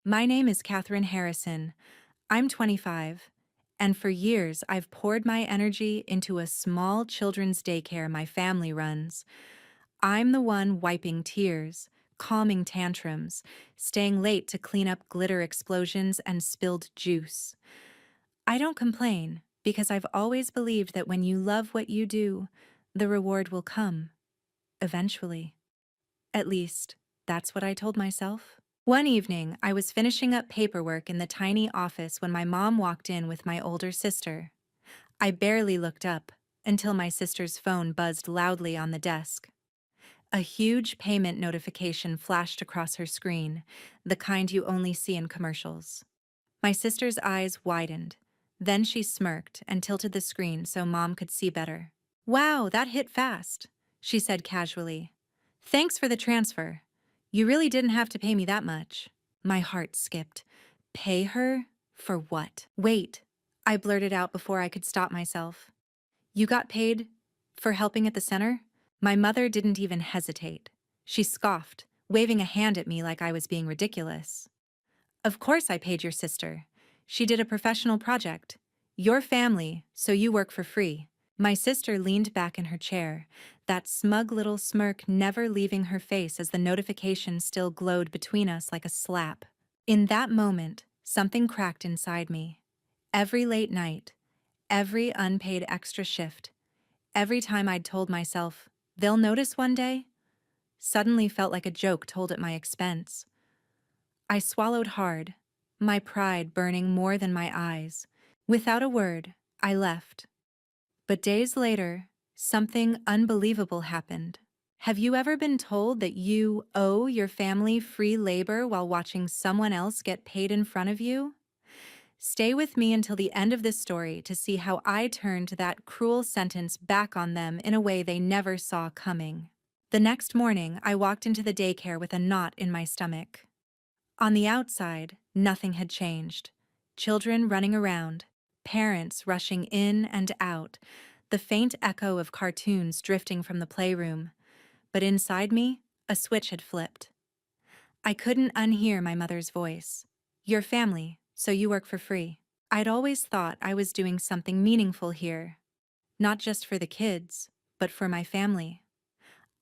My name is Katherine Harrison. I'm 25, and for years I've poured my energy into a small children's daycare my family runs. I'm the one wiping tears, calming tantrums, staying late to clean up glitter explosions and spilled juice. I don't complain because I've always believed that when you love what you do, the reward will come, eventually. At least, that's what I told myself. One evening, I was finishing up paperwork in the tiny office when my mom walked in with my older sister. I barely looked up until my sister's phone buzzed loudly on the desk. A huge payment notification flashed across her screen, the kind you only see in commercials. My sister's eyes widened. Then she smirked and tilted the screen so Mom could see better. "Wow, that hit fast," she said casually. "Thanks for the transfer. You really didn't have to pay me that much." My heart skipped. Pay her? For what? "Wait," I blurted out before I could stop myself. "You got paid for helping at the center?" My mother didn't even hesitate. She scoffed, waving a hand at me like I was being ridiculous. "Of course I paid your sister. She did a professional project. Your family, so you work for free." My sister leaned back in her chair, that smug little smirk never leaving her face as the notification still glowed between us like a slap. In that moment, something cracked inside me. Every late night, every unpaid extra shift, every time I'd told myself, "They'll notice one day," suddenly felt like a joke told at my expense. I swallowed hard, my pride burning more than my eyes. Without a word, I left. But days later, something unbelievable happened. Have you ever been told that you owe your family free labor while watching someone else get paid in front of you? Stay with me until the end of this story to see how I turned that cruel sentence back on them in a way they never saw coming. The next morning, I walked into the daycare with a knot in my stomach. On the outside, nothing had changed. Children running around, parents rushing in and out, the faint echo of cartoons drifting from the playroom. But inside me, a switch had flipped. I couldn't unhear my mother's voice. "Your family, so you work for free." I'd always thought I was doing something meaningful here, not just for the kids, but for my family.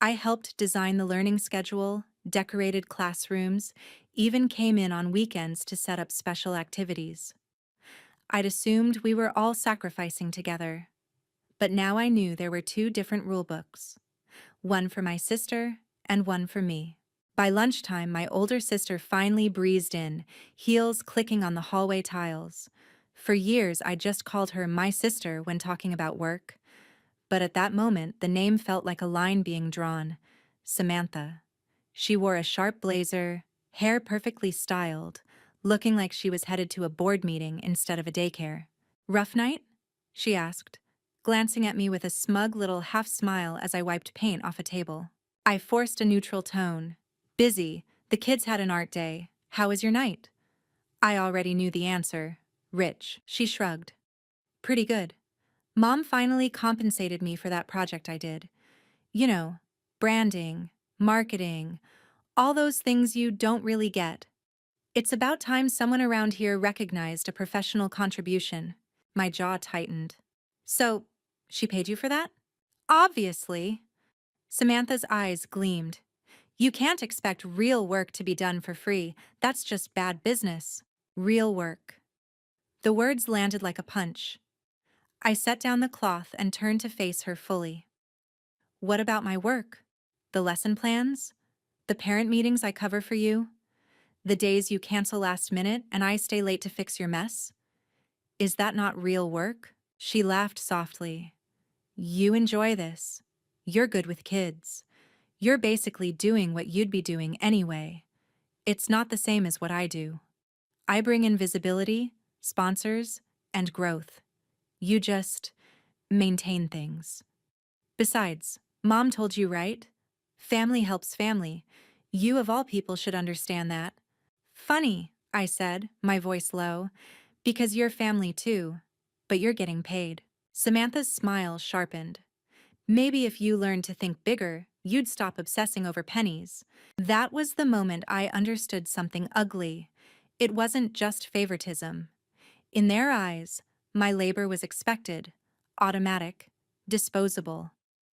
I helped design the learning schedule, decorated classrooms, even came in on weekends to set up special activities. I'd assumed we were all sacrificing together. But now I knew there were two different rulebooks, one for my sister and one for me. By lunchtime, my older sister finally breezed in, heels clicking on the hallway tiles. For years, I just called her my sister when talking about work. But at that moment, the name felt like a line being drawn. Samantha. She wore a sharp blazer, hair perfectly styled, looking like she was headed to a board meeting instead of a daycare. "Rough night?" she asked, glancing at me with a smug little half-smile as I wiped paint off a table. I forced a neutral tone. "Busy. The kids had an art day. How was your night?" I already knew the answer. "Rich." She shrugged. "Pretty good. Mom finally compensated me for that project I did. You know, branding, marketing, all those things you don't really get. It's about time someone around here recognized a professional contribution." My jaw tightened. "So, she paid you for that?" "Obviously." Samantha's eyes gleamed. "You can't expect real work to be done for free. That's just bad business." Real work. The words landed like a punch. I set down the cloth and turned to face her fully. "What about my work? The lesson plans? The parent meetings I cover for you? The days you cancel last minute and I stay late to fix your mess? Is that not real work?" She laughed softly. "You enjoy this. You're good with kids. You're basically doing what you'd be doing anyway. It's not the same as what I do. I bring in visibility, sponsors, and growth. You just maintain things. Besides, Mom told you right? Family helps family. You of all people should understand that." "Funny," I said, my voice low, "because you're family too, but you're getting paid." Samantha's smile sharpened. "Maybe if you learned to think bigger, you'd stop obsessing over pennies." That was the moment I understood something ugly. It wasn't just favoritism. In their eyes, my labor was expected, automatic, disposable.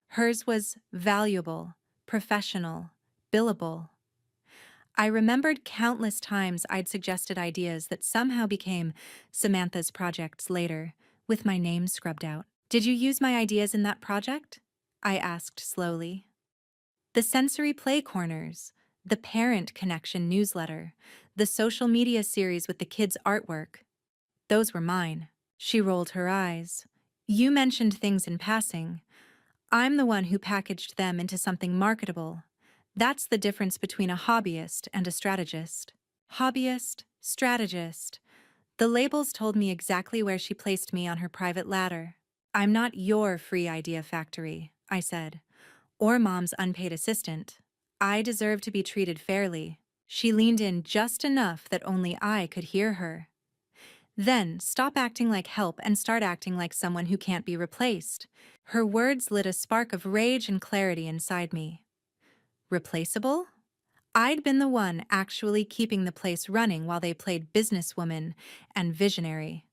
Hers was valuable, professional, billable. I remembered countless times I'd suggested ideas that somehow became Samantha's projects later, with my name scrubbed out. "Did you use my ideas in that project?" I asked slowly. "The sensory play corners, the parent connection newsletter, the social media series with the kids' artwork. Those were mine." She rolled her eyes. "You mentioned things in passing. I'm the one who packaged them into something marketable. That's the difference between a hobbyist and a strategist." Hobbyist, strategist. The labels told me exactly where she placed me on her private ladder. "I'm not your free idea factory," I said, "or mom's unpaid assistant. I deserve to be treated fairly." She leaned in just enough that only I could hear her. "Then stop acting like help and start acting like someone who can't be replaced." Her words lit a spark of rage and clarity inside me. Replaceable? I'd been the one actually keeping the place running while they played businesswoman and visionary.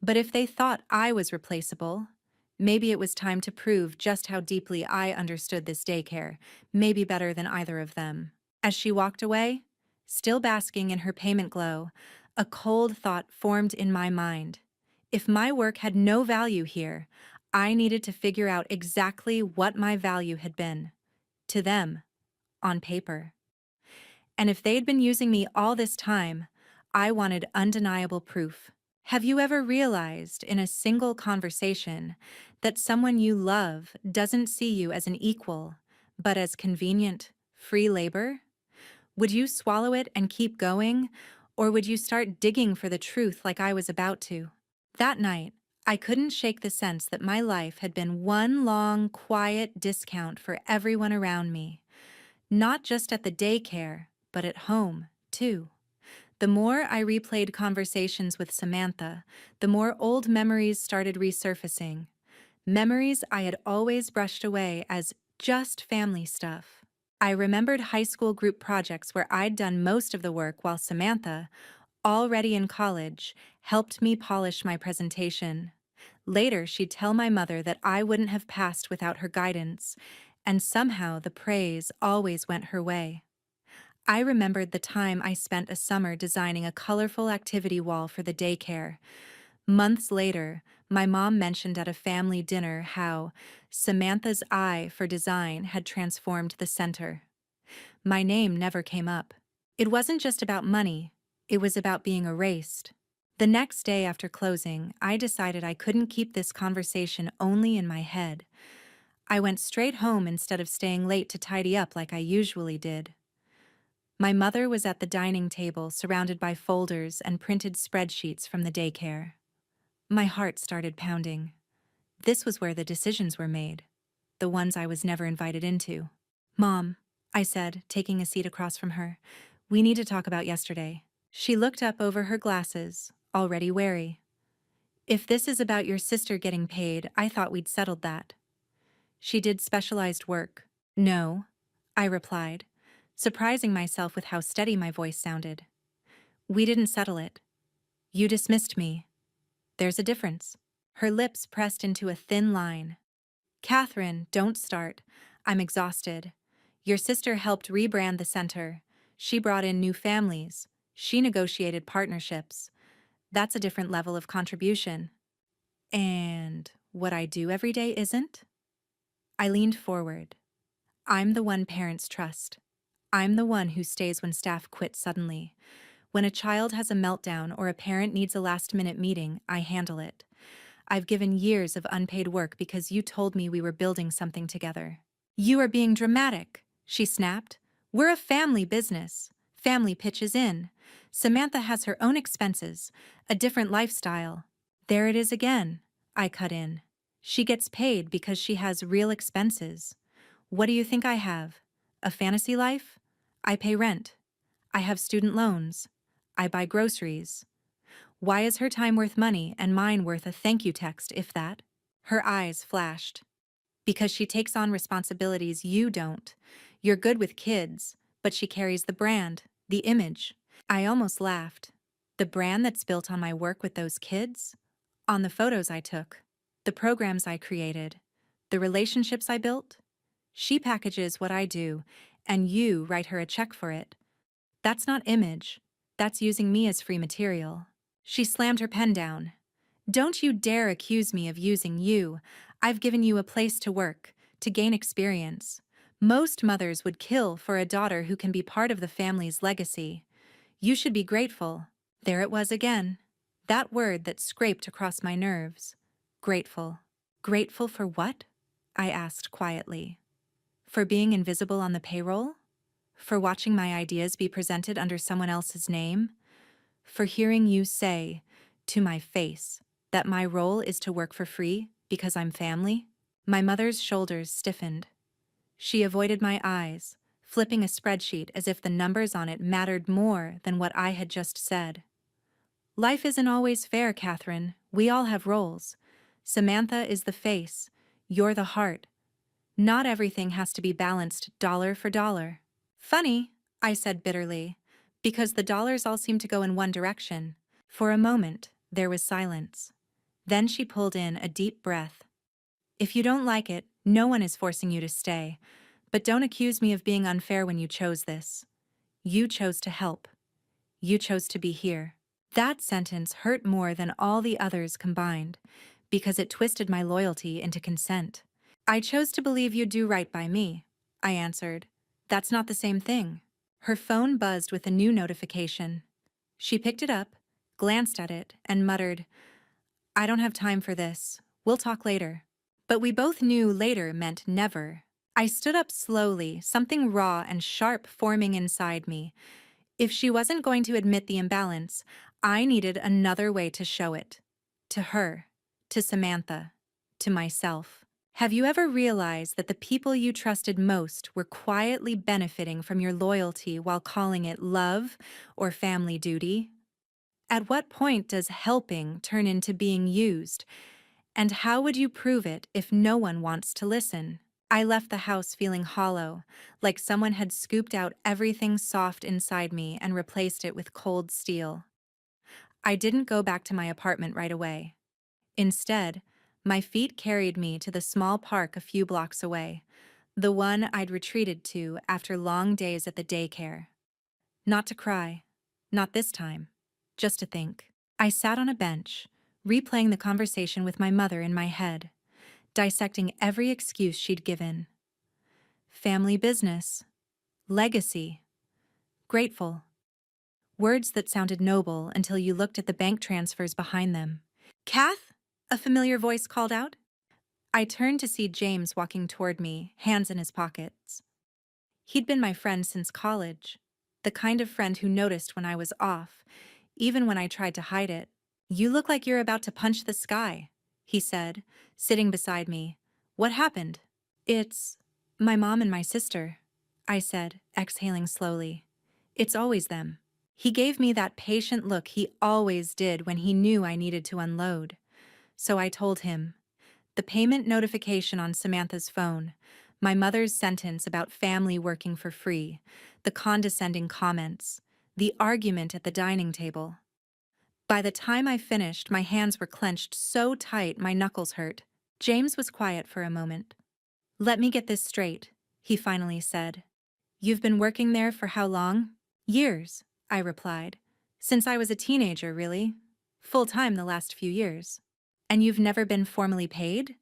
But if they thought I was replaceable, maybe it was time to prove just how deeply I understood this daycare, maybe better than either of them. As she walked away, still basking in her payment glow, a cold thought formed in my mind. If my work had no value here, I needed to figure out exactly what my value had been. To them, on paper. And if they'd been using me all this time, I wanted undeniable proof. Have you ever realized in a single conversation that someone you love doesn't see you as an equal, but as convenient, free labor? Would you swallow it and keep going, or would you start digging for the truth like I was about to? That night, I couldn't shake the sense that my life had been one long, quiet discount for everyone around me. Not just at the daycare, but at home, too. The more I replayed conversations with Samantha, the more old memories started resurfacing. Memories I had always brushed away as just family stuff. I remembered high school group projects where I'd done most of the work while Samantha, already in college, helped me polish my presentation. Later, she'd tell my mother that I wouldn't have passed without her guidance, and somehow the praise always went her way. I remembered the time I spent a summer designing a colorful activity wall for the daycare. Months later, my mom mentioned at a family dinner how Samantha's eye for design had transformed the center. My name never came up. It wasn't just about money, it was about being erased. The next day after closing, I decided I couldn't keep this conversation only in my head. I went straight home instead of staying late to tidy up like I usually did. My mother was at the dining table surrounded by folders and printed spreadsheets from the daycare. My heart started pounding. This was where the decisions were made, the ones I was never invited into. "Mom," I said, taking a seat across from her, "we need to talk about yesterday." She looked up over her glasses, already wary. "If this is about your sister getting paid, I thought we'd settled that." "She did specialized work." "No," I replied, surprising myself with how steady my voice sounded. "We didn't settle it. You dismissed me. There's a difference." Her lips pressed into a thin line. "Catherine, don't start. I'm exhausted. Your sister helped rebrand the center. She brought in new families. She negotiated partnerships. That's a different level of contribution. And what I do every day isn't?" I leaned forward. I'm the one parents trust. I'm the one who stays when staff quit suddenly. When a child has a meltdown or a parent needs a last-minute meeting, I handle it. I've given years of unpaid work because you told me we were building something together. "You are being dramatic," she snapped. "We're a family business. Family pitches in. Samantha has her own expenses, a different lifestyle." "There it is again," I cut in. "She gets paid because she has real expenses. What do you think I have? A fantasy life? I pay rent. I have student loans. I buy groceries. Why is her time worth money and mine worth a thank you text, if that?" Her eyes flashed. "Because she takes on responsibilities you don't. You're good with kids, but she carries the brand, the image." I almost laughed. The brand that's built on my work with those kids, on the photos I took, the programs I created, the relationships I built. She packages what I do, and you write her a check for it. That's not image. That's using me as free material. She slammed her pen down. Don't you dare accuse me of using you. I've given you a place to work, to gain experience. Most mothers would kill for a daughter who can be part of the family's legacy. You should be grateful. There it was again. That word that scraped across my nerves. Grateful. Grateful for what? I asked quietly. For being invisible on the payroll? For watching my ideas be presented under someone else's name? For hearing you say, to my face, that my role is to work for free because I'm family? My mother's shoulders stiffened. She avoided my eyes, flipping a spreadsheet as if the numbers on it mattered more than what I had just said. Life isn't always fair, Catherine. We all have roles. Samantha is the face. You're the heart. Not everything has to be balanced dollar for dollar. Funny, I said bitterly, because the dollars all seem to go in one direction. For a moment, there was silence. Then she pulled in a deep breath. If you don't like it, no one is forcing you to stay. But don't accuse me of being unfair when you chose this. You chose to help. You chose to be here. That sentence hurt more than all the others combined, because it twisted my loyalty into consent. I chose to believe you'd do right by me, I answered. That's not the same thing. Her phone buzzed with a new notification. She picked it up, glanced at it, and muttered, I don't have time for this. We'll talk later. But we both knew later meant never. I stood up slowly, something raw and sharp forming inside me. If she wasn't going to admit the imbalance, I needed another way to show it. To her, to Samantha, to myself. Have you ever realized that the people you trusted most were quietly benefiting from your loyalty while calling it love or family duty? At what point does helping turn into being used? And how would you prove it if no one wants to listen? I left the house feeling hollow, like someone had scooped out everything soft inside me and replaced it with cold steel. I didn't go back to my apartment right away. Instead, my feet carried me to the small park a few blocks away, the one I'd retreated to after long days at the daycare. Not to cry, not this time, just to think. I sat on a bench, replaying the conversation with my mother in my head, dissecting every excuse she'd given. Family business, legacy, grateful. Words that sounded noble until you looked at the bank transfers behind them. Kath? A familiar voice called out. I turned to see James walking toward me, hands in his pockets. He'd been my friend since college, the kind of friend who noticed when I was off, even when I tried to hide it. You look like you're about to punch the sky, he said, sitting beside me. What happened? It's my mom and my sister, I said, exhaling slowly. It's always them. He gave me that patient look he always did when he knew I needed to unload. So I told him. The payment notification on Samantha's phone, my mother's sentence about family working for free, the condescending comments, the argument at the dining table. By the time I finished, my hands were clenched so tight my knuckles hurt. James was quiet for a moment. Let me get this straight, he finally said. You've been working there for how long? Years, I replied. Since I was a teenager, really. Full-time the last few years. And you've never been formally paid?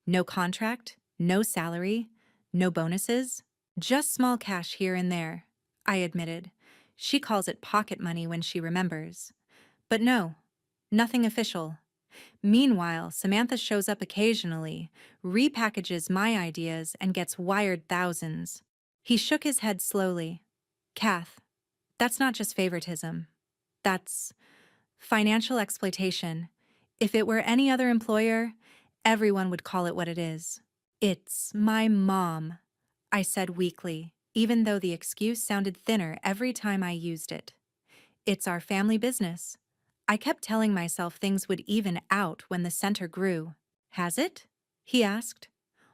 No contract, no salary, no bonuses? Just small cash here and there, I admitted. She calls it pocket money when she remembers. But no, nothing official. Meanwhile, Samantha shows up occasionally, repackages my ideas, and gets wired thousands. He shook his head slowly. Kath, that's not just favoritism. That's financial exploitation. If it were any other employer, everyone would call it what it is. It's my mom, I said weakly, even though the excuse sounded thinner every time I used it. It's our family business. I kept telling myself things would even out when the center grew. Has it? He asked.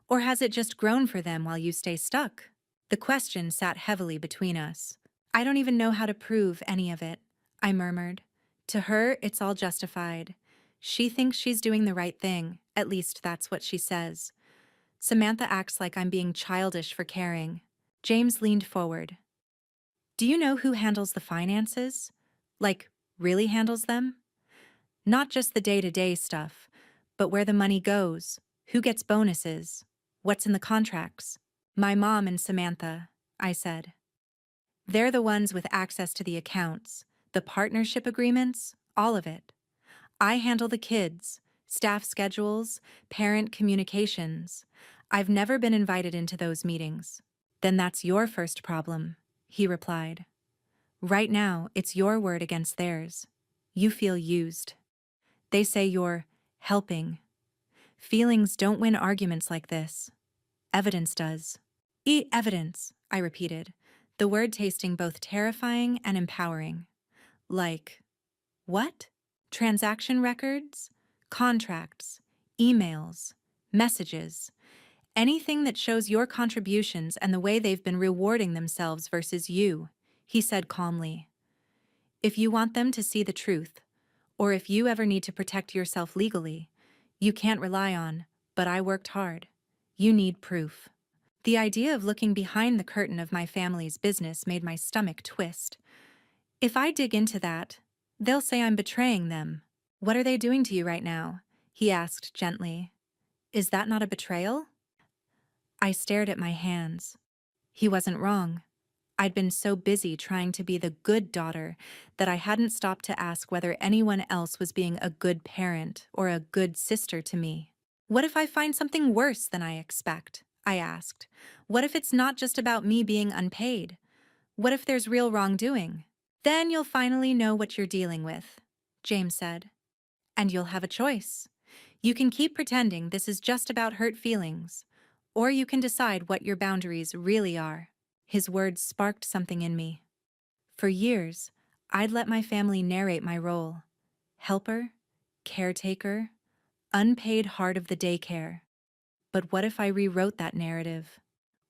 Or has it just grown for them while you stay stuck? The question sat heavily between us. I don't even know how to prove any of it, I murmured. To her, it's all justified. She thinks she's doing the right thing, at least that's what she says. Samantha acts like I'm being childish for caring. James leaned forward. Do you know who handles the finances? Like, really handles them? Not just the day-to-day stuff, but where the money goes, who gets bonuses, what's in the contracts. My mom and Samantha, I said. They're the ones with access to the accounts, the partnership agreements, all of it. I handle the kids, staff schedules, parent communications. I've never been invited into those meetings. Then that's your first problem, he replied. Right now, it's your word against theirs. You feel used. They say you're helping. Feelings don't win arguments like this. Evidence does. Evidence, I repeated, the word tasting both terrifying and empowering. Like, what? Transaction records? Contracts? Emails? Messages? Anything that shows your contributions and the way they've been rewarding themselves versus you, he said calmly. If you want them to see the truth, or if you ever need to protect yourself legally, you can't rely on, but I worked hard. You need proof. The idea of looking behind the curtain of my family's business made my stomach twist. If I dig into that, they'll say I'm betraying them. What are they doing to you right now? He asked gently. Is that not a betrayal? I stared at my hands. He wasn't wrong. I'd been so busy trying to be the good daughter that I hadn't stopped to ask whether anyone else was being a good parent or a good sister to me. What if I find something worse than I expect? I asked. What if it's not just about me being unpaid? What if there's real wrongdoing? Then you'll finally know what you're dealing with, James said. And you'll have a choice. You can keep pretending this is just about hurt feelings, or you can decide what your boundaries really are. His words sparked something in me. For years, I'd let my family narrate my role. Helper, caretaker, unpaid heart of the daycare. But what if I rewrote that narrative?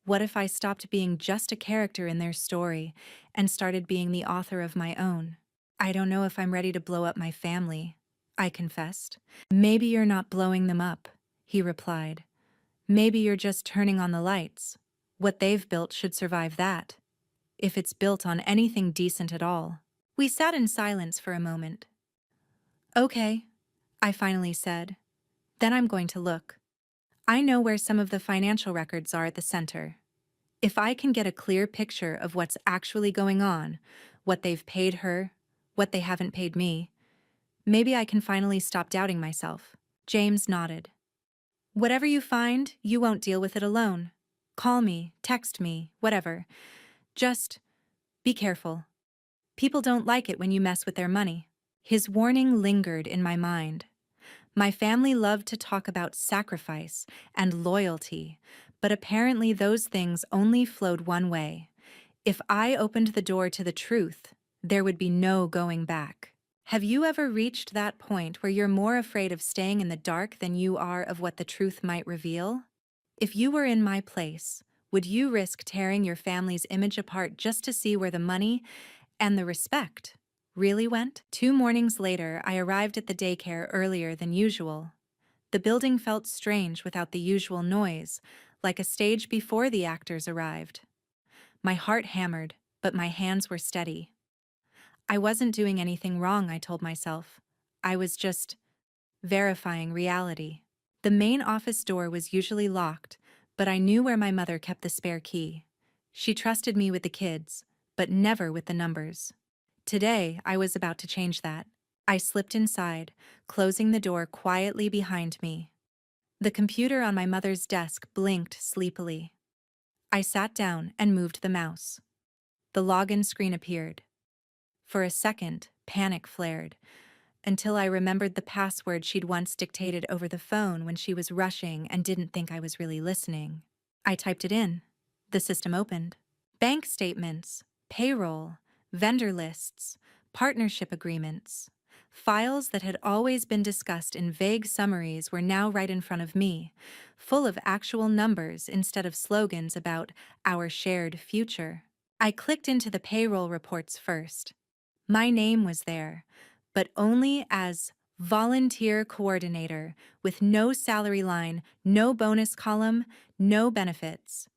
What if I stopped being just a character in their story and started being the author of my own? I don't know if I'm ready to blow up my family, I confessed. Maybe you're not blowing them up, he replied. Maybe you're just turning on the lights. What they've built should survive that, if it's built on anything decent at all. We sat in silence for a moment. Okay, I finally said. Then I'm going to look. I know where some of the financial records are at the center. If I can get a clear picture of what's actually going on, what they've paid her, what they haven't paid me, maybe I can finally stop doubting myself. James nodded. Whatever you find, you won't deal with it alone. Call me, text me, whatever. Just be careful. People don't like it when you mess with their money. His warning lingered in my mind. My family loved to talk about sacrifice and loyalty, but apparently those things only flowed one way. If I opened the door to the truth, there would be no going back. Have you ever reached that point where you're more afraid of staying in the dark than you are of what the truth might reveal? If you were in my place, would you risk tearing your family's image apart just to see where the money and the respect really went? 2 mornings later, I arrived at the daycare earlier than usual. The building felt strange without the usual noise, like a stage before the actors arrived. My heart hammered, but my hands were steady. I wasn't doing anything wrong, I told myself. I was just verifying reality. The main office door was usually locked, but I knew where my mother kept the spare key. She trusted me with the kids, but never with the numbers. Today, I was about to change that. I slipped inside, closing the door quietly behind me. The computer on my mother's desk blinked sleepily. I sat down and moved the mouse. The login screen appeared. For a second, panic flared, until I remembered the password she'd once dictated over the phone when she was rushing and didn't think I was really listening. I typed it in. The system opened. Bank statements, payroll, vendor lists, partnership agreements. Files that had always been discussed in vague summaries were now right in front of me, full of actual numbers instead of slogans about our shared future. I clicked into the payroll reports first. My name was there, but only as volunteer coordinator with no salary line, no bonus column, no benefits.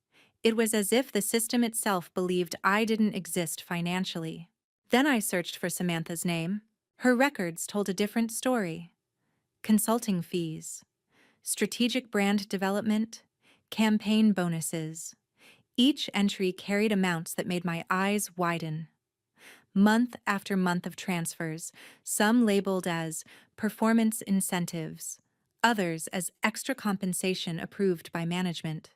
It was as if the system itself believed I didn't exist financially. Then I searched for Samantha's name. Her records told a different story. Consulting fees, strategic brand development, campaign bonuses. Each entry carried amounts that made my eyes widen. Month after month of transfers, some labeled as performance incentives, others as extra compensation approved by management.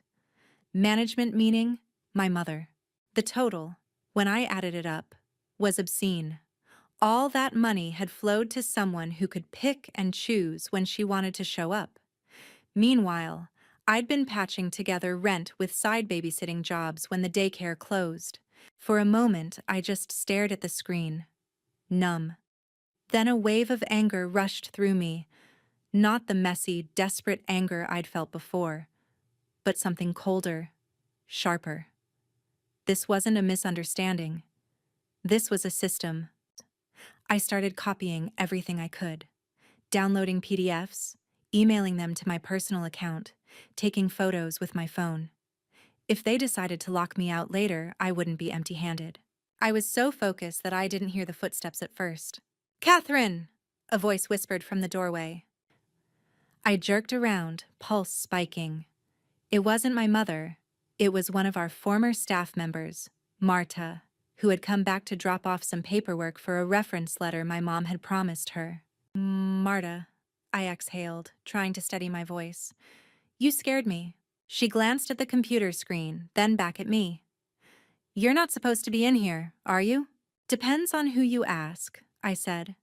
Management meaning my mother. The total, when I added it up, was obscene. All that money had flowed to someone who could pick and choose when she wanted to show up. Meanwhile, I'd been patching together rent with side babysitting jobs when the daycare closed. For a moment, I just stared at the screen, numb. Then a wave of anger rushed through me, not the messy, desperate anger I'd felt before, but something colder, sharper. This wasn't a misunderstanding. This was a system. I started copying everything I could, downloading PDFs, emailing them to my personal account, taking photos with my phone. If they decided to lock me out later, I wouldn't be empty-handed. I was so focused that I didn't hear the footsteps at first. "Catherine!" a voice whispered from the doorway. I jerked around, pulse spiking. It wasn't my mother. It was one of our former staff members, Marta, who had come back to drop off some paperwork for a reference letter my mom had promised her. "Marta," I exhaled, trying to steady my voice. "You scared me." She glanced at the computer screen, then back at me. "You're not supposed to be in here, are you?" "Depends on who you ask," I said.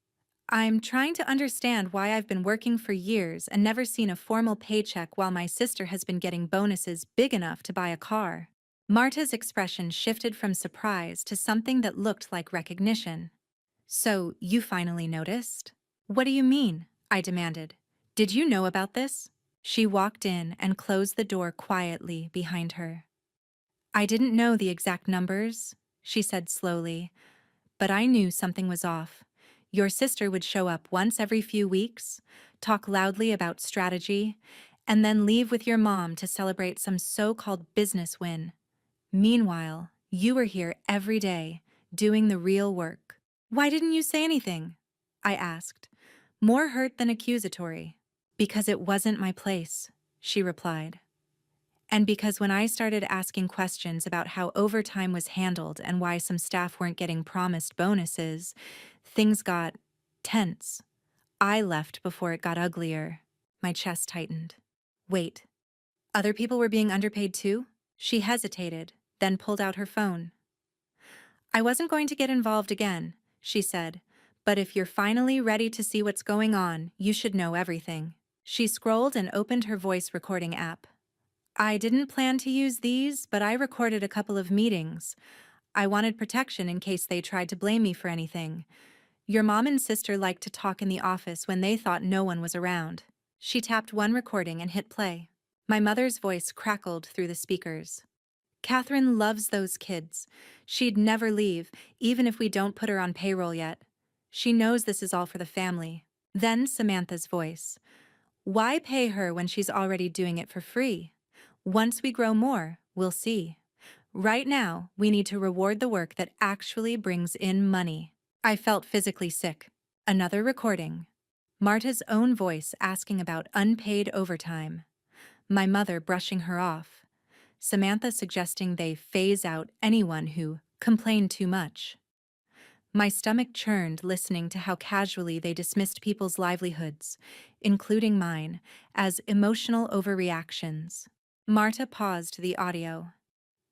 "I'm trying to understand why I've been working for years and never seen a formal paycheck while my sister has been getting bonuses big enough to buy a car." Marta's expression shifted from surprise to something that looked like recognition. "So, you finally noticed?" "What do you mean?" I demanded. "Did you know about this?" She walked in and closed the door quietly behind her. "I didn't know the exact numbers," she said slowly, "but I knew something was off. Your sister would show up once every few weeks, talk loudly about strategy, and then leave with your mom to celebrate some so-called business win. Meanwhile, you were here every day, doing the real work." "Why didn't you say anything?" I asked, more hurt than accusatory. "Because it wasn't my place," she replied. "And because when I started asking questions about how overtime was handled and why some staff weren't getting promised bonuses, things got tense. I left before it got uglier." My chest tightened. "Wait, other people were being underpaid too?" She hesitated, then pulled out her phone. "I wasn't going to get involved again," she said, "but if you're finally ready to see what's going on, you should know everything." She scrolled and opened her voice recording app. "I didn't plan to use these, but I recorded a couple of meetings. I wanted protection in case they tried to blame me for anything. Your mom and sister liked to talk in the office when they thought no one was around." She tapped one recording and hit play. My mother's voice crackled through the speakers. "Catherine loves those kids. She'd never leave, even if we don't put her on payroll yet. She knows this is all for the family." Then Samantha's voice. "Why pay her when she's already doing it for free? Once we grow more, we'll see. Right now, we need to reward the work that actually brings in money." I felt physically sick. Another recording. Marta's own voice asking about unpaid overtime. My mother brushing her off. Samantha suggesting they phase out anyone who complained too much. My stomach churned listening to how casually they dismissed people's livelihoods, including mine, as emotional overreactions. Marta paused the audio.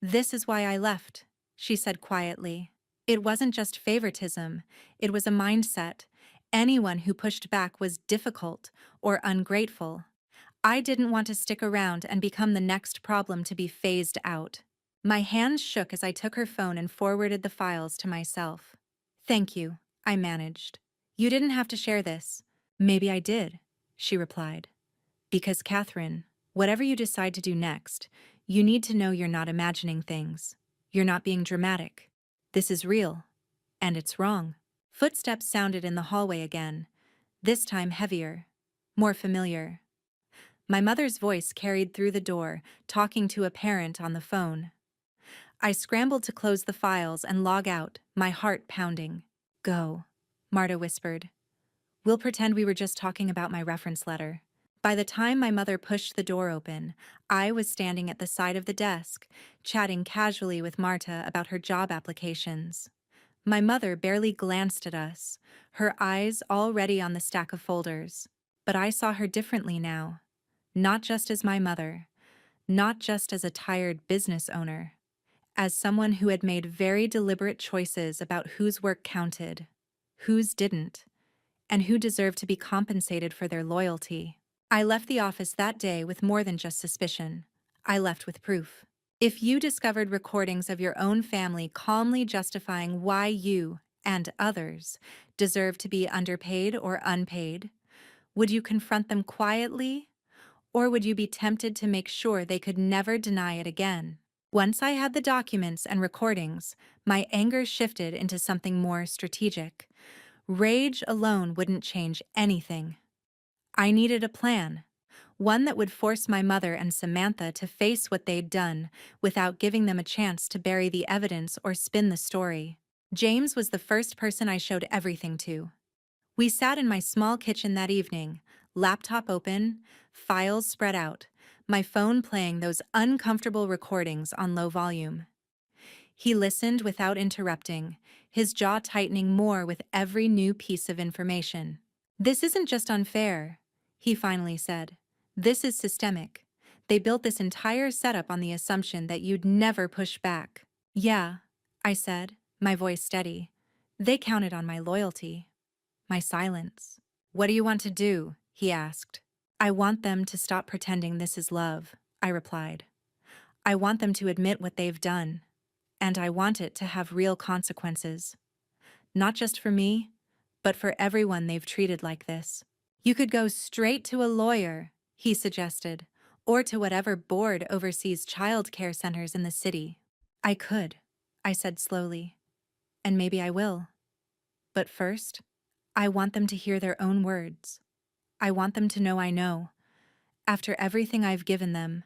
"This is why I left," she said quietly. "It wasn't just favoritism, it was a mindset. Anyone who pushed back was difficult or ungrateful. I didn't want to stick around and become the next problem to be phased out." My hands shook as I took her phone and forwarded the files to myself. "Thank you," I managed. "You didn't have to share this." "Maybe I did," she replied. "Because, Catherine, whatever you decide to do next, you need to know you're not imagining things. You're not being dramatic. This is real, and it's wrong." Footsteps sounded in the hallway again, this time heavier, more familiar. My mother's voice carried through the door, talking to a parent on the phone. I scrambled to close the files and log out, my heart pounding. Go, Marta whispered. We'll pretend we were just talking about my reference letter. By the time my mother pushed the door open, I was standing at the side of the desk, chatting casually with Marta about her job applications. My mother barely glanced at us, her eyes already on the stack of folders. But I saw her differently now. Not just as my mother, not just as a tired business owner, as someone who had made very deliberate choices about whose work counted, whose didn't, and who deserved to be compensated for their loyalty. I left the office that day with more than just suspicion. I left with proof. If you discovered recordings of your own family calmly justifying why you, and others, deserve to be underpaid or unpaid, would you confront them quietly, or would you be tempted to make sure they could never deny it again? Once I had the documents and recordings, my anger shifted into something more strategic. Rage alone wouldn't change anything. I needed a plan, one that would force my mother and Samantha to face what they'd done without giving them a chance to bury the evidence or spin the story. James was the first person I showed everything to. We sat in my small kitchen that evening, laptop open, files spread out, my phone playing those uncomfortable recordings on low volume. He listened without interrupting, his jaw tightening more with every new piece of information. This isn't just unfair, he finally said. This is systemic. They built this entire setup on the assumption that you'd never push back. Yeah, I said, my voice steady. They counted on my loyalty. My silence. What do you want to do? He asked. I want them to stop pretending this is love, I replied. I want them to admit what they've done. And I want it to have real consequences. Not just for me, but for everyone they've treated like this. You could go straight to a lawyer, he suggested, or to whatever board oversees child care centers in the city. I could, I said slowly, and maybe I will. But first, I want them to hear their own words. I want them to know I know. After everything I've given them,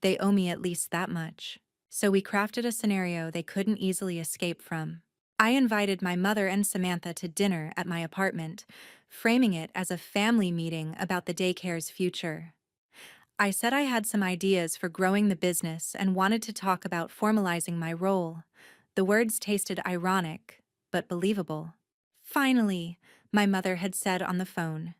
they owe me at least that much. So we crafted a scenario they couldn't easily escape from. I invited my mother and Samantha to dinner at my apartment, framing it as a family meeting about the daycare's future. I said I had some ideas for growing the business and wanted to talk about formalizing my role. The words tasted ironic, but believable. Finally, my mother had said on the phone,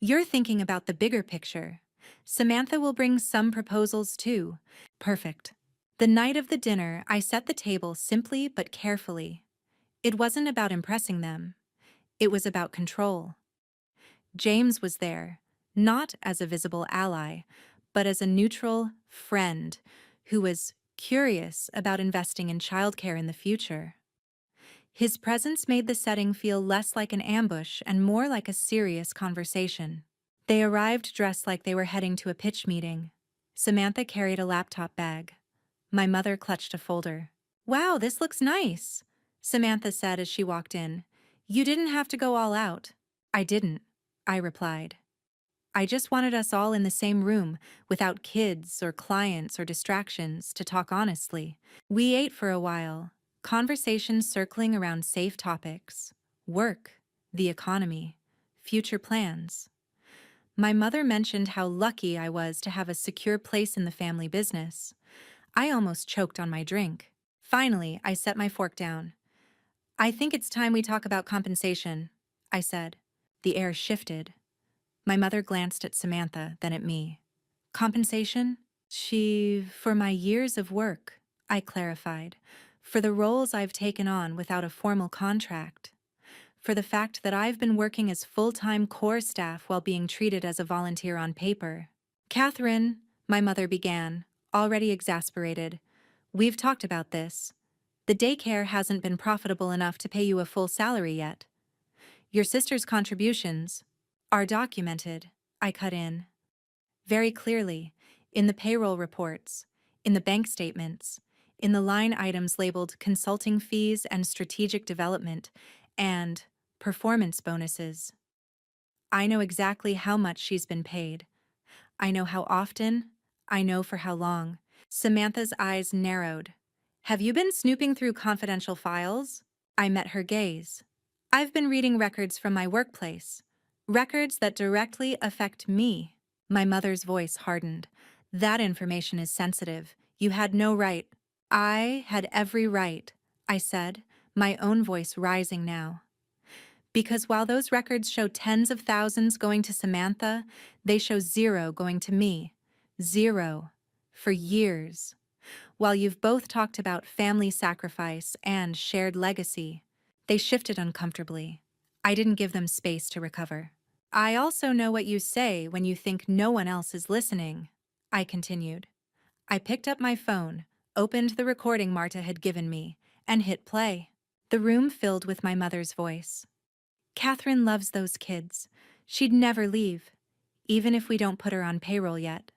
you're thinking about the bigger picture. Samantha will bring some proposals too. Perfect. The night of the dinner, I set the table simply but carefully. It wasn't about impressing them. It was about control. James was there, not as a visible ally, but as a neutral friend who was curious about investing in childcare in the future. His presence made the setting feel less like an ambush and more like a serious conversation. They arrived dressed like they were heading to a pitch meeting. Samantha carried a laptop bag. My mother clutched a folder. Wow, this looks nice, Samantha said as she walked in. You didn't have to go all out. I didn't, I replied. I just wanted us all in the same room, without kids or clients or distractions, to talk honestly. We ate for a while, conversations circling around safe topics: work, the economy, future plans. My mother mentioned how lucky I was to have a secure place in the family business. I almost choked on my drink. Finally, I set my fork down. I think it's time we talk about compensation, I said. The air shifted. My mother glanced at Samantha, then at me. Compensation? For my years of work, I clarified. For the roles I've taken on without a formal contract. For the fact that I've been working as full-time core staff while being treated as a volunteer on paper. Catherine, my mother began, already exasperated. We've talked about this. The daycare hasn't been profitable enough to pay you a full salary yet. Your sister's contributions are documented, I cut in. Very clearly, in the payroll reports, in the bank statements, in the line items labeled consulting fees and strategic development, and performance bonuses. I know exactly how much she's been paid. I know how often. I know for how long. Samantha's eyes narrowed. Have you been snooping through confidential files? I met her gaze. I've been reading records from my workplace. Records that directly affect me. My mother's voice hardened. That information is sensitive. You had no right. I had every right, I said, my own voice rising now. Because while those records show tens of thousands going to Samantha, they show zero going to me. Zero. For years. While you've both talked about family sacrifice and shared legacy, they shifted uncomfortably. I didn't give them space to recover. I also know what you say when you think no one else is listening, I continued. I picked up my phone, opened the recording Marta had given me, and hit play. The room filled with my mother's voice. Catherine loves those kids. She'd never leave, even if we don't put her on payroll yet.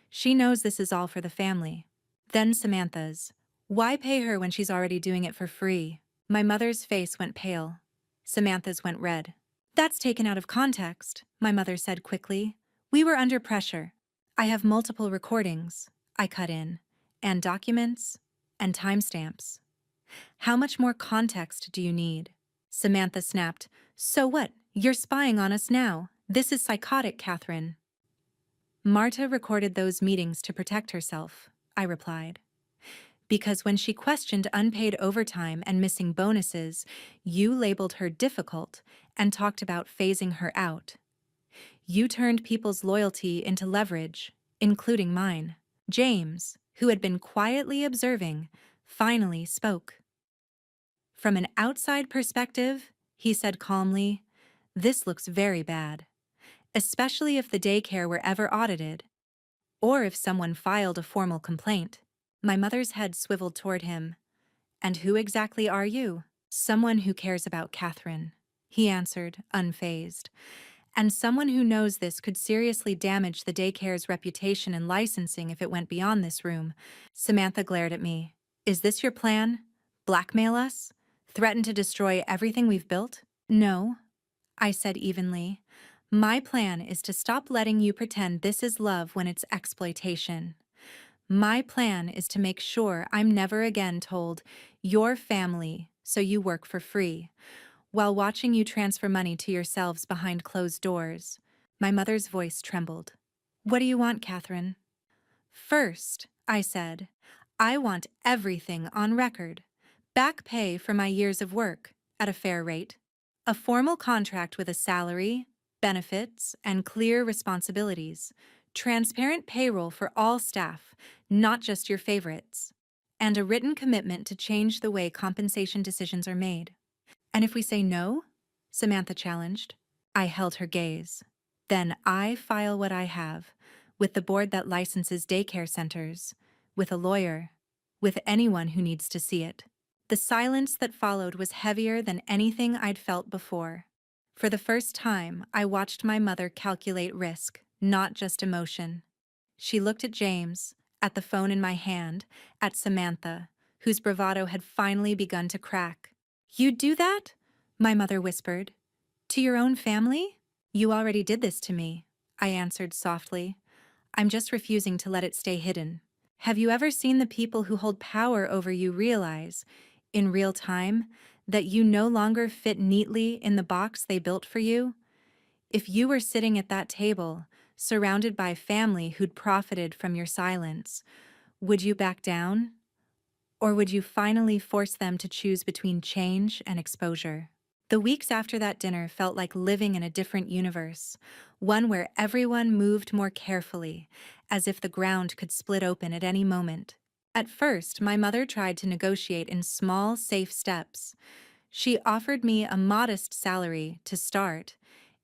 She knows this is all for the family. Then Samantha's. Why pay her when she's already doing it for free? My mother's face went pale. Samantha's went red. That's taken out of context, my mother said quickly. We were under pressure. I have multiple recordings, I cut in, and documents, and timestamps. How much more context do you need? Samantha snapped. So what? You're spying on us now. This is psychotic, Catherine. Marta recorded those meetings to protect herself, I replied. Because when she questioned unpaid overtime and missing bonuses, you labeled her difficult and talked about phasing her out. You turned people's loyalty into leverage, including mine. James, who had been quietly observing, finally spoke. From an outside perspective, he said calmly, this looks very bad, especially if the daycare were ever audited, or if someone filed a formal complaint. My mother's head swiveled toward him. And who exactly are you? Someone who cares about Catherine, he answered, unfazed. And someone who knows this could seriously damage the daycare's reputation and licensing if it went beyond this room. Samantha glared at me. Is this your plan? Blackmail us? Threaten to destroy everything we've built? No, I said evenly. My plan is to stop letting you pretend this is love when it's exploitation. My plan is to make sure I'm never again told, your family, so you work for free, while watching you transfer money to yourselves behind closed doors. My mother's voice trembled. What do you want, Catherine? First, I said, I want everything on record. Back pay for my years of work, at a fair rate. A formal contract with a salary, benefits, and clear responsibilities. Transparent payroll for all staff, not just your favorites. And a written commitment to change the way compensation decisions are made. And if we say no? Samantha challenged. I held her gaze. Then I file what I have, with the board that licenses daycare centers, with a lawyer, with anyone who needs to see it. The silence that followed was heavier than anything I'd felt before. For the first time, I watched my mother calculate risk, not just emotion. She looked at James, at the phone in my hand, at Samantha, whose bravado had finally begun to crack. You'd do that? My mother whispered. To your own family? You already did this to me, I answered softly. I'm just refusing to let it stay hidden. Have you ever seen the people who hold power over you realize, in real time, that you no longer fit neatly in the box they built for you? If you were sitting at that table, surrounded by family who'd profited from your silence, would you back down? Or would you finally force them to choose between change and exposure? The weeks after that dinner felt like living in a different universe, one where everyone moved more carefully, as if the ground could split open at any moment. At first, my mother tried to negotiate in small, safe steps. She offered me a modest salary to start,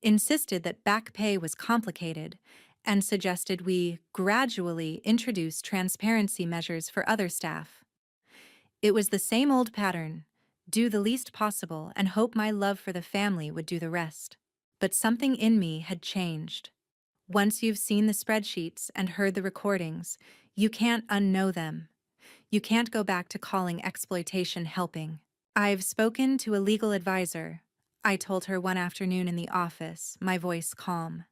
insisted that back pay was complicated, and suggested we gradually introduce transparency measures for other staff. It was the same old pattern, do the least possible and hope my love for the family would do the rest. But something in me had changed. Once you've seen the spreadsheets and heard the recordings, you can't unknow them. You can't go back to calling exploitation helping. I've spoken to a legal advisor, I told her one afternoon in the office, my voice calm.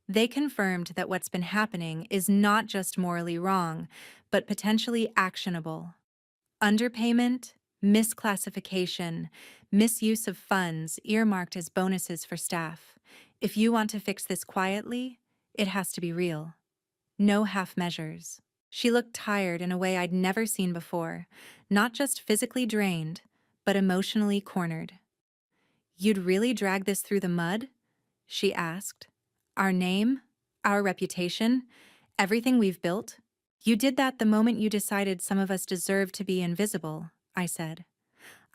They confirmed that what's been happening is not just morally wrong, but potentially actionable. Underpayment, misclassification, misuse of funds earmarked as bonuses for staff. If you want to fix this quietly, it has to be real. No half measures. She looked tired in a way I'd never seen before, not just physically drained, but emotionally cornered. "You'd really drag this through the mud?" she asked. "Our name, our reputation, everything we've built?" "You did that the moment you decided some of us deserve to be invisible," I said.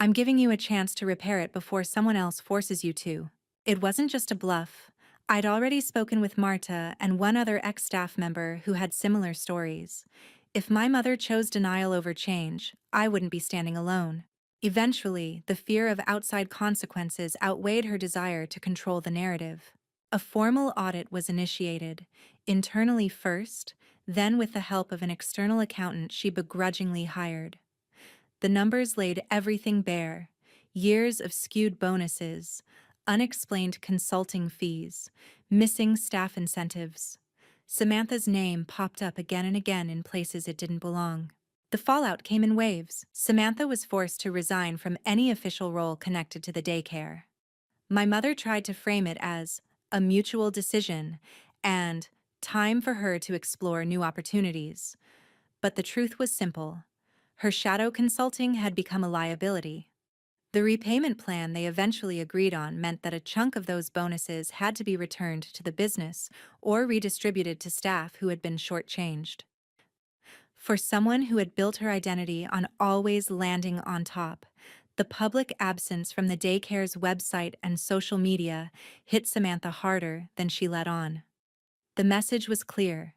"I'm giving you a chance to repair it before someone else forces you to." It wasn't just a bluff. I'd already spoken with Marta and one other ex-staff member who had similar stories. If my mother chose denial over change, I wouldn't be standing alone. Eventually, the fear of outside consequences outweighed her desire to control the narrative. A formal audit was initiated, internally first, then with the help of an external accountant she begrudgingly hired. The numbers laid everything bare: years of skewed bonuses, unexplained consulting fees, missing staff incentives. Samantha's name popped up again and again in places it didn't belong. The fallout came in waves. Samantha was forced to resign from any official role connected to the daycare. My mother tried to frame it as a mutual decision and time for her to explore new opportunities. But the truth was simple. Her shadow consulting had become a liability. The repayment plan they eventually agreed on meant that a chunk of those bonuses had to be returned to the business or redistributed to staff who had been shortchanged. For someone who had built her identity on always landing on top, the public absence from the daycare's website and social media hit Samantha harder than she let on. The message was clear.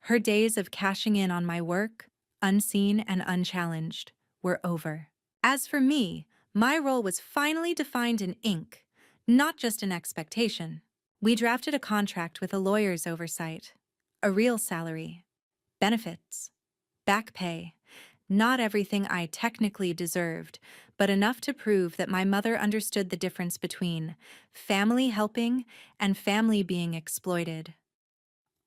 Her days of cashing in on my work, unseen and unchallenged, were over. As for me, my role was finally defined in ink, not just an expectation. We drafted a contract with a lawyer's oversight, a real salary, benefits, back pay, not everything I technically deserved, but enough to prove that my mother understood the difference between family helping and family being exploited.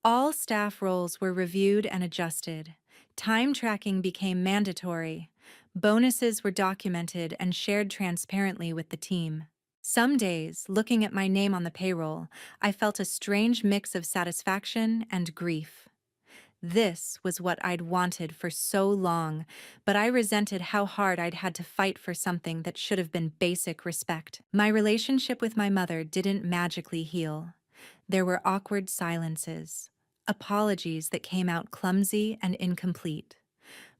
All staff roles were reviewed and adjusted. Time tracking became mandatory. Bonuses were documented and shared transparently with the team. Some days, looking at my name on the payroll, I felt a strange mix of satisfaction and grief. This was what I'd wanted for so long, but I resented how hard I'd had to fight for something that should have been basic respect. My relationship with my mother didn't magically heal. There were awkward silences, apologies that came out clumsy and incomplete,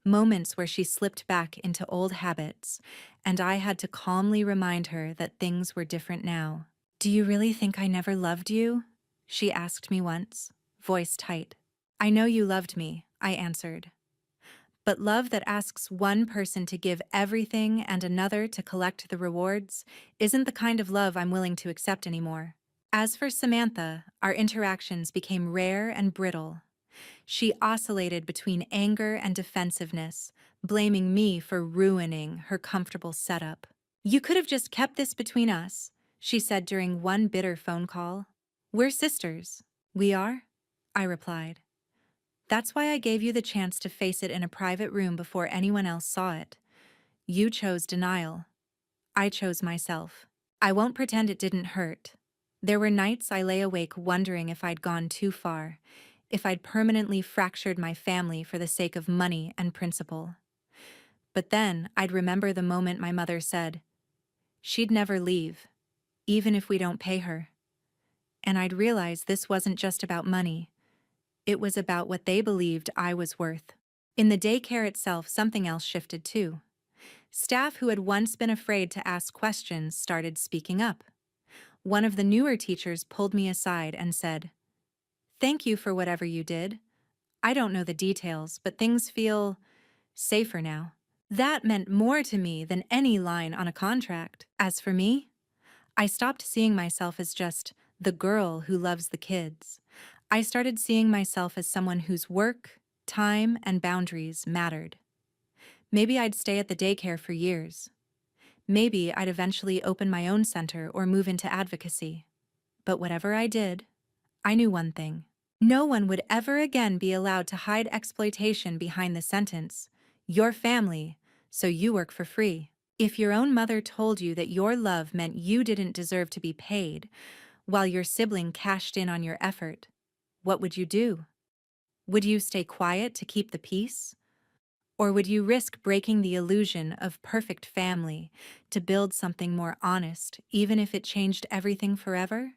moments where she slipped back into old habits, and I had to calmly remind her that things were different now. "Do you really think I never loved you?" she asked me once, voice tight. "I know you loved me," I answered. "But love that asks one person to give everything and another to collect the rewards isn't the kind of love I'm willing to accept anymore." As for Samantha, our interactions became rare and brittle. She oscillated between anger and defensiveness, blaming me for ruining her comfortable setup. "You could have just kept this between us," she said during one bitter phone call. "We're sisters." "We are?" I replied. "That's why I gave you the chance to face it in a private room before anyone else saw it. You chose denial. I chose myself. I won't pretend it didn't hurt. There were nights I lay awake wondering if I'd gone too far, if I'd permanently fractured my family for the sake of money and principle. But then I'd remember the moment my mother said, she'd never leave, even if we don't pay her. And I'd realize this wasn't just about money. It was about what they believed I was worth. In the daycare itself, something else shifted too. Staff who had once been afraid to ask questions started speaking up. One of the newer teachers pulled me aside and said, "Thank you for whatever you did. I don't know the details, but things feel safer now." That meant more to me than any line on a contract. As for me, I stopped seeing myself as just the girl who loves the kids. I started seeing myself as someone whose work, time, and boundaries mattered. Maybe I'd stay at the daycare for years. Maybe I'd eventually open my own center or move into advocacy. But whatever I did, I knew one thing. No one would ever again be allowed to hide exploitation behind the sentence, "Your family, so you work for free." If your own mother told you that your love meant you didn't deserve to be paid, while your sibling cashed in on your effort, what would you do? Would you stay quiet to keep the peace? Or would you risk breaking the illusion of perfect family to build something more honest, even if it changed everything forever?